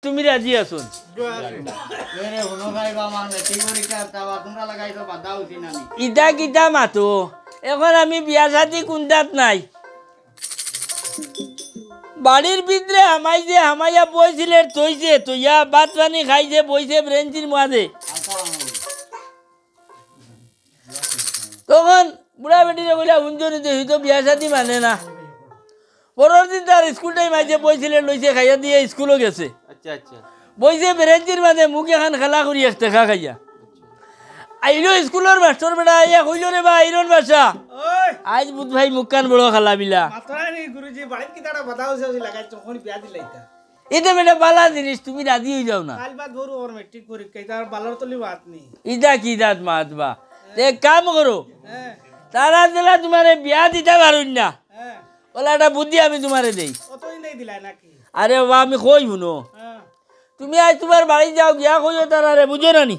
তুমি রাজি আছো ইটা কিটা মাতো এখন আমি বিয়া শাদি কুন্দাত নাই বাড়ির ভিতরে আমাই যে হামাইয়া বইছিলে তৈছে তৈয়া ভাত পানি খাইছে বইছে ব্রেঞ্চির মাঝে তখন বুড়া বেটিরে বলে হুঞ্জনি তো হিতো বিয়া শাদি মানে না পরের দিন তার স্কুল টাইম আইছে বইছিলে লইছে খাইয়া দিয়ে স্কুলও গেছে আচ্ছা আচ্ছা বইছে ব্রেঞ্চির মাঝে মুখ এখন খেলা করি এক টেকা খাইয়া আইলো স্কুলের মাস্টার বেটা আইয়া কইল রে বা আইরন বাসা আজ বুধ ভাই মুখ কান বড় খালা বিলা গুরুজি বাড়িতে কি তারা বাধা হইছে লাগাই চোখনি বিয়া দিলাইতা এটা বেটা বালা জিনিস তুমি রাজি হয়ে যাও না কাল বাদ ভরু ওর মেট্রিক পরীক্ষা তার বালার তলি বাত নেই ইদা কি দাঁত মাত বা এক কাম করো তারা দিলা তোমারে বিয়া দিতে পারুন না বলে একটা বুদ্ধি আমি তোমারে দেই অতই নেই দিলাই নাকি আরে বাবা আমি কই শুনো তুমি আজ তোমার বাড়ি যাও গিয়া কইও তারারে বুঝো না নি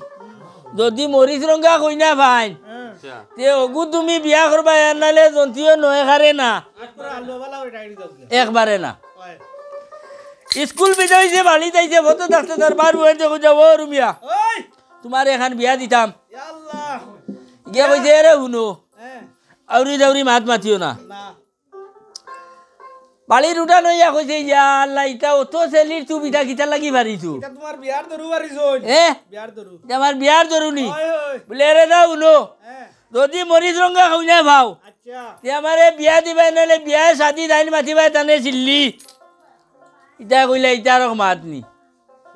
যদি মরিচ রঙা কই না ভাই তে ওগু তুমি বিয়া করবা নালে জন্তিও নয় খারে না একবারে না স্কুল বিদাইছে বাড়ি যাইছে ভতো থাকতে তার বার হয়ে দেখো যাবো রুমিয়া তোমার এখান বিয়া দিতাম গিয়া কইছে রে শুনো আউরি দাউরি মাত মাতিও না বাড়ির উঠা নইয়া কইছে ইয়া আল্লাহ ইটা অত সেলির তু বিটা কিটা লাগি পারিছু এটা তোমার বিয়ার দরু পারিছো বিয়ার দরু আমার বিয়ার দরুনি বলে রে দাও শুনো যদি মরিচ রঙা খাই না ভাও আচ্ছা তে আমারে বিয়া দিবাই নালে বিয়া শাদি দাইন মাতিবাই তানে চিল্লি ইটা কইলা ইটার মাত নি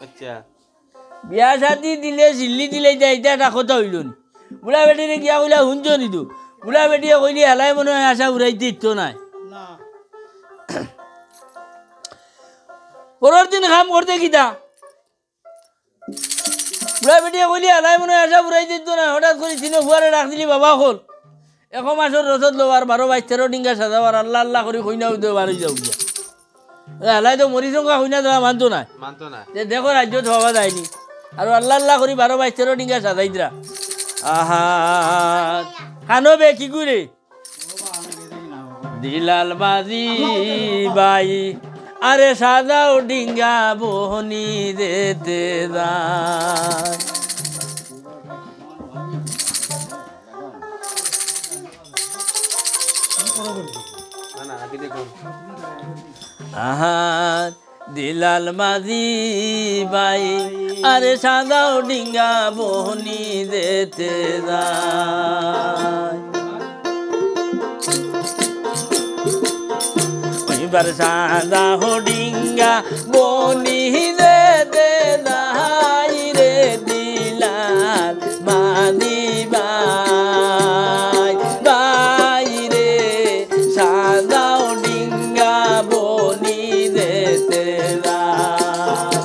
আচ্ছা বিয়া শাদি দিলে চিল্লি দিলে ইটা ইটা এটা কথা হইল নি বুড়া বেটিরে গিয়া কইলা শুনছ নিদু বুড়া বেটিয়ে কইলি হেলাই মনে হয় আশা উড়াইতে ইচ্ছ নাই না পরের দিন কাম করতে কিতা বুড়া বেটিয়ে কইলি হেলাই মনে হয় আশা উড়াইতে ইচ্ছ নাই হঠাৎ করে চিনো ফুয়ারে ডাক দিলি বাবা হল 1 মাসের রসদ লোবার 12-22 ডিঙ্গা সাজাবার আল্লাহ আল্লাহ করে কইনা উদয় বাড়ি যাও গিয়া হেলাই তো মরি সংখ্যা কইনা দেওয়া মানতো না দেখো রাজ্যত হওয়া যায়নি আর আল্লাহ আল্লাহ করি 12-22 ডিঙ্গা সাজাইতরা আহা খানো বে কি করে দিলাল বাজি বাই আরে সাজাও ডিঙ্গা বহনি যেতে যায় আহা দিলাল মাঝি বাই আরে সাদাও ডিঙ্গা বহনি যেতে যায় ওইবার সাদাও ডিঙ্গা বহনি যেতে যায় রে দিলাল মাঝি বাই বাই রে সাদাও ডিঙ্গা বহনি যেতে যায়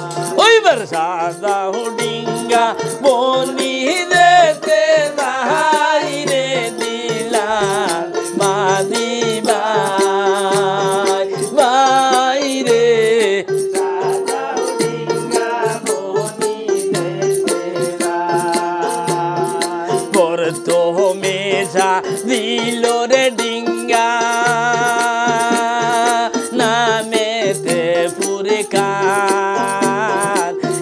ওইবার সাদাও ডিঙ্গা বহনি যেতে যায় রে দিলাল মাঝি বাই বাই রে সাদাও ডিঙ্গা বহনি যেতে যায় পর তো মেশা দিল রে ডিঙ্গা নামেতে পুরকার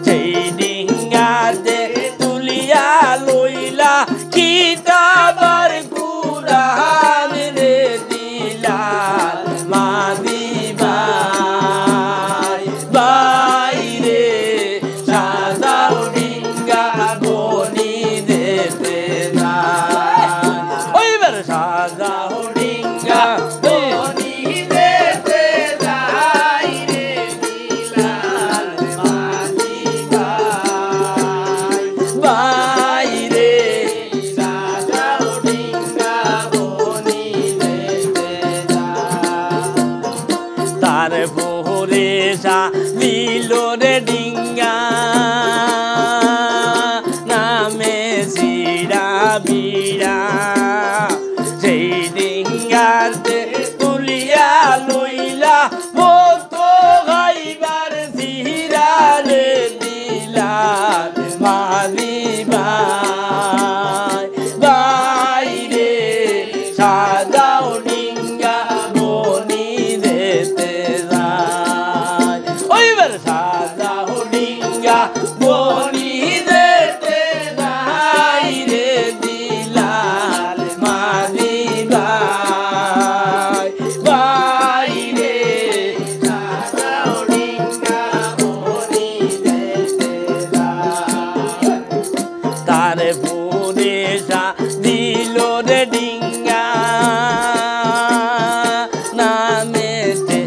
সেই ডিঙ্গাতে তুলিয়া লইলা কিতাবার কুরআন রে দিলাল মাঝি বাই বাই রে সাদাও ডিঙ্গা বহনি যেতে যায় ওইবার সাদাও ডিঙ্গা বনি যেতে নাই রে দিলাল মাঝি ভাই ভাই রে সাজাও ডিঙ্গা বনি যেতে নাই তারে ফুরে সা দিল রে ডিঙ্গা নামেতে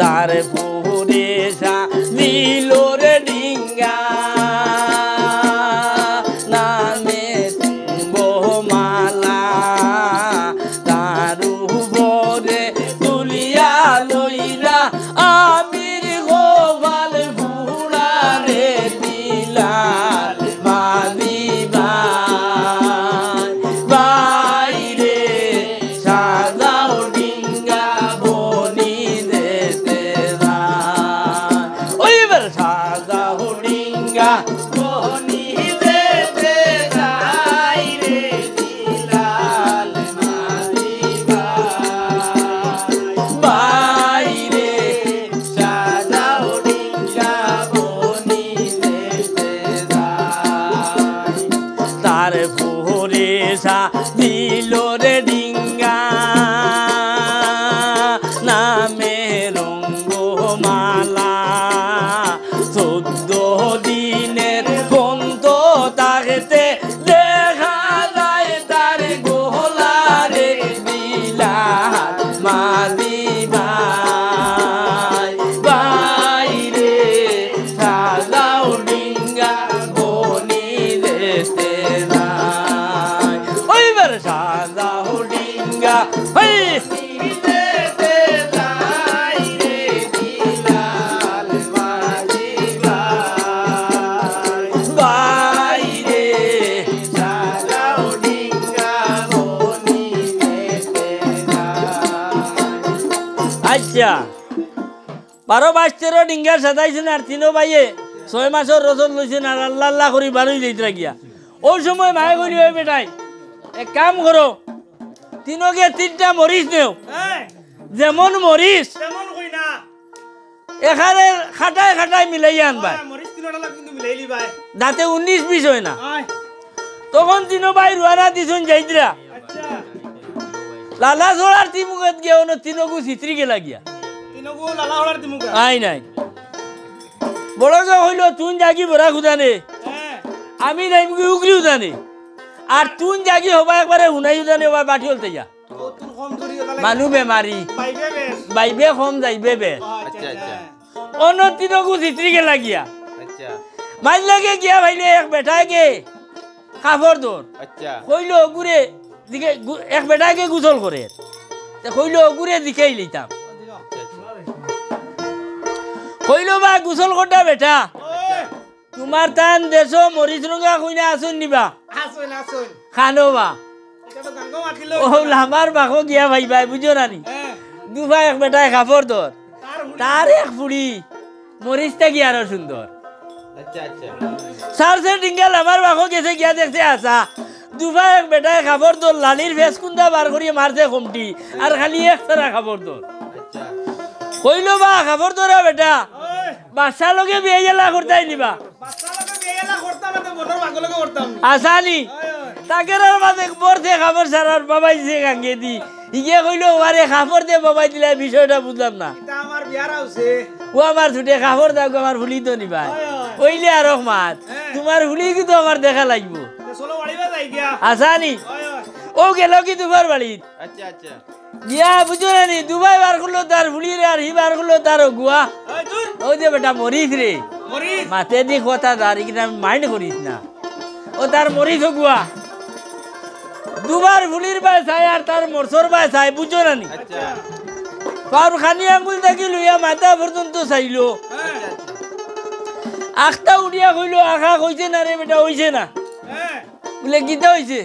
তারে ফুরে সা দিল রে ডিঙ্গা নামেতে বহমালা তার উপরে তুলিয়া লইলা আমির গোপাল ভুড়া রে দিলাল মাঝি ভাই ভাই রে সাজাও ডিঙ্গা বনি যেতে যায় ওইবার সাজাও ডিঙ্গা বনি যেতে যায় রে দিলাল মাঝি ভাই রে সাজাও ডিঙ্গা বনি যেতে যায় তার পুরে সা দিল রে ডিঙ্গা নামে রঙ্গমালা 14 দিনের বন্ধ থাকতে দেখা যায় তার গোলা রে দিলাল মাঝি ভাই ভাই রে সাজাও ডিঙ্গা বনি যেতে যায় ওইবার সাজাও ডিঙ্গা ভাই যেতে যায় রে দিলাল মাঝি ভাই ভাই রে সাজাও ডিঙ্গা বনি যেতে যায় আচ্ছা 12-13 ডিঙ্গা সাজাইছেন আর তিনো ভাইয়ে 6 মাসের রসদ লইছেন আর আল্লাহ আল্লাহ করি বারোই যাইতে গিয়া ওই সময় মায়ে করি ওই বেটাই এক কাম করো তিনোকে 3টা মরিচ নেও হ্যাঁ যেমন মরিচ তেমন কই না এখানে খাটায় খাটায় মিলাই আনবা মরিচ তিনটা লাগ কিন্তু মিলাইলি ভাই যাতে 19-20 হয় না আয় তখন তিনো ভাই রুয়ানা দিছুন যাইতরা আচ্ছা লালা জোড়ার তিমুগত গিয়া অন্য তিনগু চিত্রি গেলা গিয়া তিনগো লালা হলার দিমুকা আই নাই বড় যে হইল তুন জাগি বড়া খুদানে হ্যাঁ আমি নাইমকি উগরি উদানে আর তুন জাগি হবা একবারে হুনাই উদানে হবা বাটি হলতে যা ও তুন কম জরি গলা মানু বেমারি বাইবে বেশ বাইবে কম যাইবে বেশ আচ্ছা আচ্ছা অন্য তিনগু চিত্রি গেলা গিয়া अच्छा মাঝ লাগে গিয়া ভাইলে এক বেটাকে কাপড় দর अच्छा কইল গুরে দিকে এক বেটাকে গুছল করে তে কইল গুরে দিকেই লইতাম কইল বা গুছল করটা বেটা ওই তোমার তান দেশ মরিচ রঙা কইনা আসুন নিবা আসুন আসুন খানো বা এটা তো গাঙ্গো মাখিল ও লামার বাকো গিয়া ভাই ভাই বুঝো নানি হ্যাঁ দুভাই এক বেটায় কাপড় দর তার হুড়ি তার এক ফুড়ি মরিচটা কি আরো সুন্দর अच्छा अच्छा সারসে ডিঙ্গাল আমার বাকো গেছে গিয়া দেখতে আসা দুভাই এক বেটায় কাপড় দর লালির ভেস কুন্দা বার করিয়ে মারছে কমটি আর খালি এক সারা কাপড় দর अच्छा কইল বা কাপড় দরা বেটা ওই বাচ্চা লগে বিয়ে গেলা করতাই নিবা বাচ্চা লগে বিয়েলা করতাম না মনের ভাগ লগে করতাম আসানি ওই ওই তাকের মাঝে পড়তে কাপড় সারার বাবাই যে গাঙ্গে দি ইয়ে কইল আরে কাপড় দিয়ে বাবাই দিলে বিষয়টা বুঝলাম না এটা আমার বিয়ার আউছে ও আমার ছুটে কাপড় দাও আমার ফুলি তো নিবা কইলে আর মাত তোমার ফুলি কিন্তু আমার দেখা লাগবো চলো বাড়িবা যাই গিয়া আসানি ওই ওই ও গেল কি তোমার বাড়িত अच्छा अच्छा গিয়া বুঝো না নি দুবাই বার করলো তার ফুলি রে আর হি বার করলো তার গুয়া ওই তুই ওই যে বেটা মরিস রে মরিচ মাতে দি কথা দাঁড়ি কিনা মাইন্ড করিস না ও তার মরিস গুয়া দুবার ফুলির বাই চাই আর তার মরসর বাই চাই বুঝো না নি अच्छा পার খানি আঙ্গুল থাকি লইয়া মাথা পর্যন্ত চাইলো হ্যাঁ আখটা উড়িয়া কইলো আখা কইছে না রে বেটা হইছে না হ্যাঁ বলে গীতা হইছে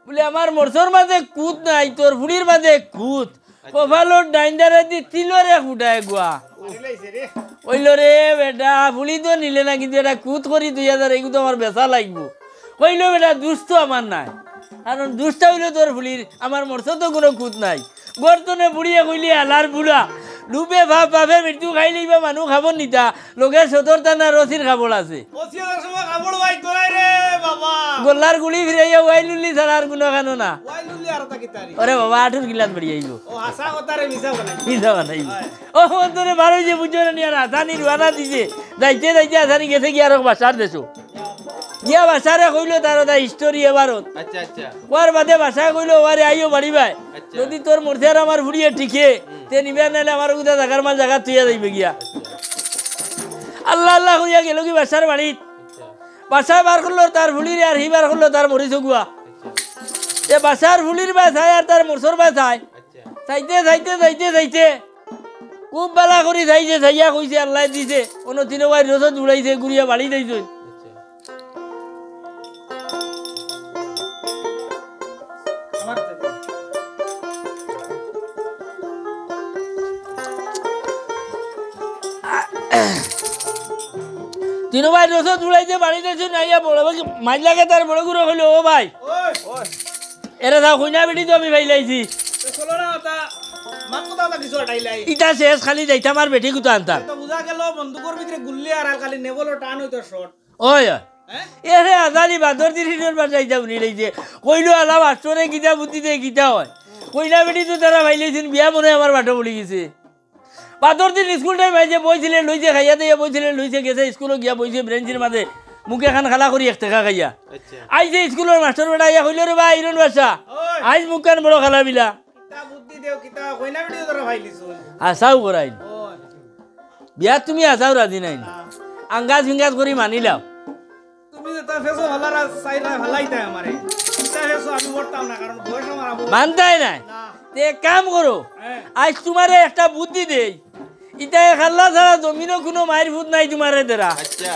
বলে আমার মরসর মাঝে কুত নাই তোর ফুলির মাঝে কুত কপালোর ডাইন্ডারে দি তিলরে ফুটায় গুয়া বাড়িলাইছে রে কইল রে বেটা ফুলি তো নিলে না কিন্তু এটা কুত করি 2000 এগুলো তো আমার বেচা লাগবো কইল বেটা দুষ্ট আমার নাই কারণ দুষ্ট হইলো তোর ফুলির আমার মরসর তো কোনো কুত নাই গর্তনে বুড়িয়ে কইলি আলার বুড়া লুপে ভাব বাপের মৃত্যু খাইলেই বা মানুহ খাব নিতা লোকে সতর টানা রসির খাবল আছে ওসিয়ার সময় কাপড় ভাই তোলাই রে বাবা গোল্লার গুলি ফিরাইয়া ওয়াইলুল্লি ছাড়া আর কোনো খানো না ওই লুলি আর তা কিতারি ওরে বাবা আঠুর গিলাস বেরিয়ে আইব ও হাসা কথা রে মিছা বলে মিছা বানাইব ও বন্ধুরে বারোই যে বুঝো না নিয়ে আসানি রুয়ানা দিছে যাইতে যাইতে আসানি গেছে কি আর বাসার দেশো গিয়া বাসারে কইল তার ওটা হিস্টোরি এবারত আচ্ছা আচ্ছা ওর বাদে বাসা কইল ওরে আইও বাড়ি ভাই আচ্ছা। যদি তোর মরছে আর আমার ফুড়িয়ে ঠিকে তে নিবে নাইলে আমার উদা জাগার মাল জায়গা তুইয়া যাইবে গিয়া আল্লাহ আল্লাহ কইয়া গেল কি বাসার বাড়িত বাসায় বার করলো তার ফুলির আর হি বার করলো তার মরিচ গুয়া এ বাসার ফুলির বা চাই আর তার মরসর বা চাই আচ্ছা চাইতে চাইতে চাইতে চাইতে খুব বেলা করি চাইছে চাইয়া কইছে আল্লাহ দিছে কোনো তিনবার রসদ উড়াইছে গুড়িয়া বাড়ি দিয়েছে আমার থেকে তিনবার রসদ উড়াইছে বাড়ি দিয়েছে নাইয়া বড় মাইল লাগে তার বড় গুঁড়ো হইলো ও ভাই ওই ওই এরা তাও কইনা বেটি তো আমি ভাইলাইছি তো চলো না ওটা মান কথা ওটা কিছু আটাইলাই ইটা শেষ খালি যাইতাম আর বেটি কুতো আনতাম তো বুঝা গেল বন্দুকর ভিতরে গুল্লি আর খালি নেবলো টান হইতো শর্ট ওই হ্যাঁ এরে আজানি বাদর দিনের বার যাইতাম নিলাইছে কইলো আলাম আষ্টরে গীতা বুদ্ধিতে গীতা হয় কইনা বেটি তো তারা ভাইলাইছেন বিয়া মনে হয় আমার বাটো বলি গেছে বাদর দিন স্কুল টাইম আইছে বইছিলে লইছে খাইয়া দিয়ে বইছিলে লইছে গেছে স্কুলে গিয়া বইছে ব্রেঞ্চির মাঝে মুখে খান খালা করি এক টাকা খাইয়া আচ্ছা আইছে স্কুলের মাস্টার বেটা আইয়া কইলো রে ভাই ইরন বাসা ওই আইজ মুখ কান বড় খালা বিলা কিতা বুদ্ধি দেও কিতা কইনা ভিডিও তোরা ভাইলিছ আসাও করাই ওই বিয়া তুমি আসাও রাজি নাই না আঙ্গাজ ফিঙ্গাজ করে মানিলাম তুমি তো ফেসো ভালারা সাইরা ভালাইতা আমারে কিতা ফেসো আমি বলতাম না কারণ বয়স আমার আবু মানতাই নাই না তে এক কাম করো হ্যাঁ আজ তোমারে একটা বুদ্ধি দেই ইটা খাল্লা ছাড়া জমিনও কোনো মায়ের ভূত নাই তোমারে দেরা আচ্ছা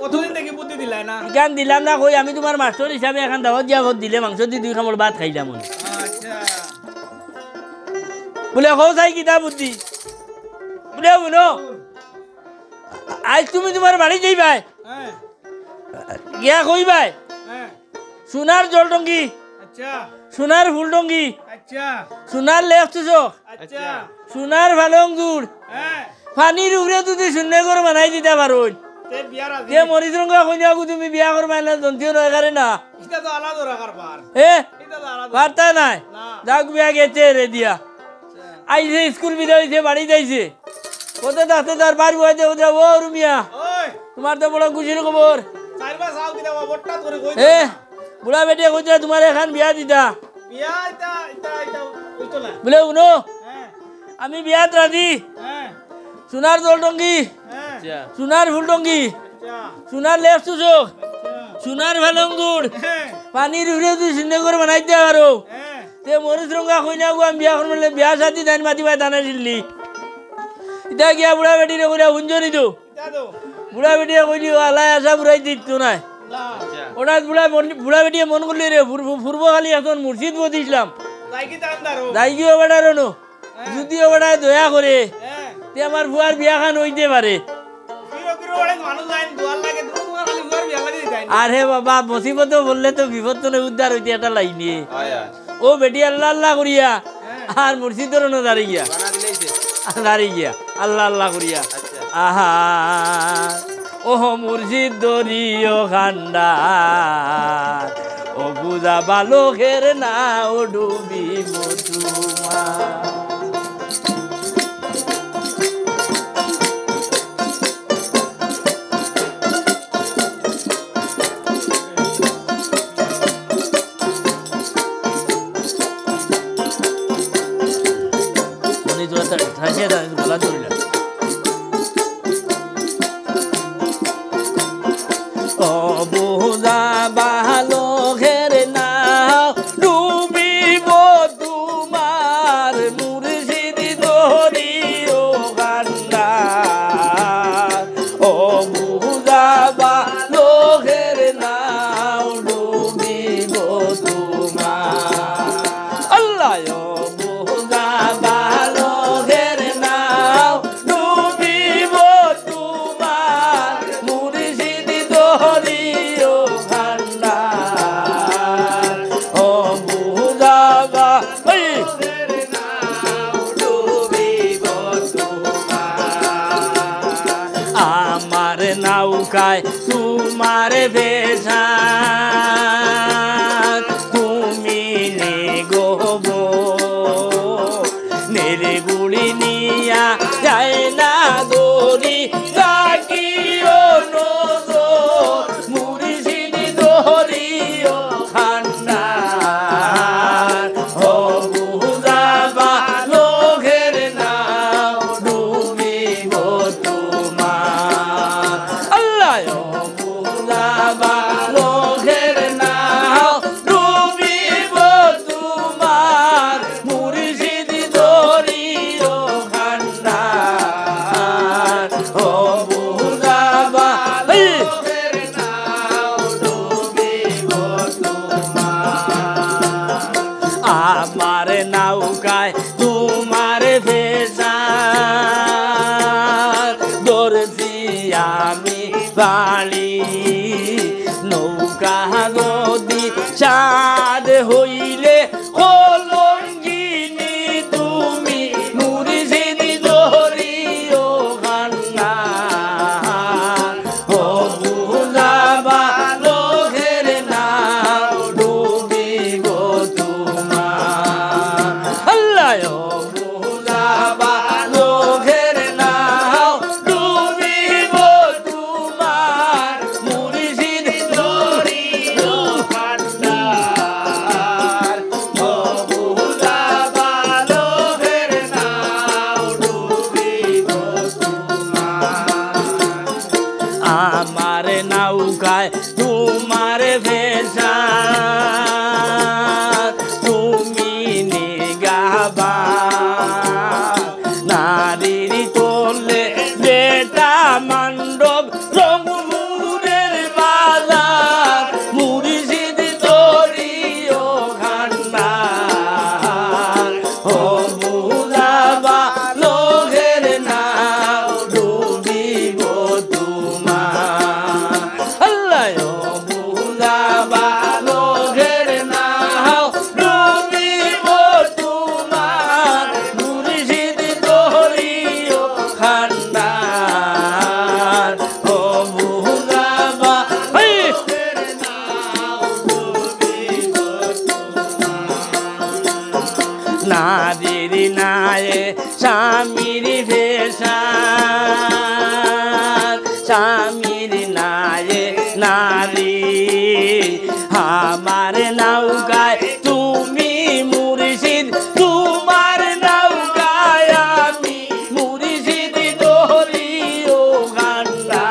কতদিন থেকে বুদ্ধি দিলাই না গান দিলাম না কই আমি তোমার মাস্টার হিসাবে এখন দাওয়াত দিয়া ভোট দিলে মাংস দি 2 খামর ভাত খাইলাম মনে আচ্ছা বলে কও চাই কিতা বুদ্ধি বলে শুনো আজ তুমি তোমার বাড়ি যাইবাই হ্যাঁ গিয়া কইবাই হ্যাঁ সোনার জলটঙ্গি আচ্ছা সোনার ফুলটঙ্গি আচ্ছা সোনার লেফট চোখ আচ্ছা সোনার ভালং দূর হ্যাঁ পানির উপরে তুমি শূন্য করে বানাই দিতে পারো তে বিয়ার আজি তে মরিচ রঙা কইনাকু তুমি বিয়া করবা না জন্তিও নয় কারে না এটা তো আলাদা রাখার পার এ এটা তো আলাদা বার্তা নাই না যাক বিয়া গেছে রে দিয়া আইছে স্কুল বিদায় হইছে বাড়ি যাইছে কত দাঁতে তার বাড়ি হইতে ওদা ও রুমিয়া ওই তোমার তো বড় খুশির খবর চারবা সাও কিতা বট্টা করে কই এ বুড়া বেটে কইছে তোমার এখন বিয়া দিতা বিয়া এটা এটা এটা কইতো না বলে শুনো হ্যাঁ আমি বিয়াত রাজি হ্যাঁ সোনার জলটঙ্গি হ্যাঁ আচ্ছা সোনার ফুলটঙ্গি আচ্ছা সোনার লেফট চোখ আচ্ছা সোনার ভালঙ্গুর হ্যাঁ পানির উপরে তুই শূন্য করে বানাই দিতে পারো হ্যাঁ তে মরিচ রঙা কইনাকু আমি বিয়া করলে বিয়া সাথী দান মাতিবা দানা দিল্লি ইতা গিয়া বুড়া বেটিরে কইরা হুঞ্জরি দো কিতা দো বুড়া বেটিয়ে কইলি আলাই আসা বুড়াই দিত নাই না আচ্ছা ওটা বুড়া বেটিয়ে মন করলি রে ফুরবো খালি এখন মুর্শিদ বদিছিলাম যাই কিতা আন্দারো যাই গিয়ে বেটার নো যদিও বেটায় দয়া করে হ্যাঁ তে আমার বুয়ার বিয়া খান হইতে পারে কিরো কিরো ওড়ে মানুষ যাই দুয়ার লাগে তোমার খালি দুয়ার বিয়া লাগে যাই না আরে বাবা মুসিবত বললে তো বিপদ তো নয়, উদ্ধার হইতে একটা লাইনে আয়া ও বেটি আল্লাহ আল্লাহ করিয়া হ্যাঁ আর মুর্শিদের নো দাঁড়িয়ে গিয়া বানা দিলাইছে দাঁড়িয়ে গিয়া আল্লাহ আল্লাহ করিয়া আচ্ছা আহা ওহ মুর্শিদ দরিও খান্ডার ও বুঝা বালকের না ও ডুবি মধুমা মনে তো ঠাসে গলা ধরিলাম অবুজা বালকের নাও ডুবিব তোমার নৌকায় তোমার ভেসা তুমি নেগোব নেড়েগুড়ি নিয়া যায় না দড়ি ডাকিও নজর মুর্শিদ দরিও খান্না ও বুঝাবা লোকের নাম ডুবিব তোমার আল্লাহ ও বুঝাবা লোকের নাম ডুবিব তোমার মুর্শিদ দরিও খান্না ও বুঝাবা লোকের নাম ডুবিব তোমার আমার নৌকায় তোমার ভেসা ধরছি আমি বাড়ি নৌকা নদী চাঁদ হইলে কলঙ্গিনী তুমি মুর্শিদ দরিও খান্না ও বুঝাবা লোকের নাম ডুবিব তোমার আল্লাহ ও বুঝাবা লোকের নাম ডুবিব তোমার মুর্শিদ দরিও খান্না ও বুঝাবা লোকের নাম ডুবিব তোমার আমার নৌকায় তোমার ভেসা তুমি নিগাবা নারীর তোলে বেটা মণ্ডপ রঙমুরের বাজার মুর্শিদ দরিও খান্না ও বুঝাবা লোকের নাম ডুবিব তোমার আল্লাহ ও বুঝাবা লোকের নাম ডুবিব তোমার মুর্শিদ দরিও খান্না ও বুঝাবা লোকের নাম ডুবিব নারীর নায়ে স্বামীর ভেসা স্বামীর নায়ে নারী আমার নৌকায় তুমি মুর্শিদ তোমার নৌকায় আমি মুর্শিদ দরিও খান্না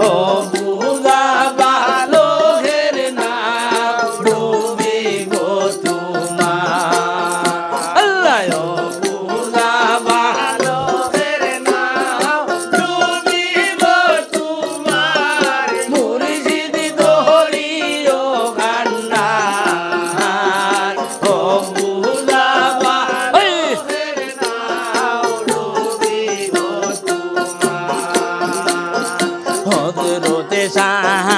ও বুঝাবা লোকের নাম ডুবিব তোমার আল্লাহ ও বুঝাবা লোকের নাম ডুবিব তোমার মুর্শিদ দরিও খান্না ও বুঝাবা লোকের নাম ডুবিব তোমার হযরতে শাহ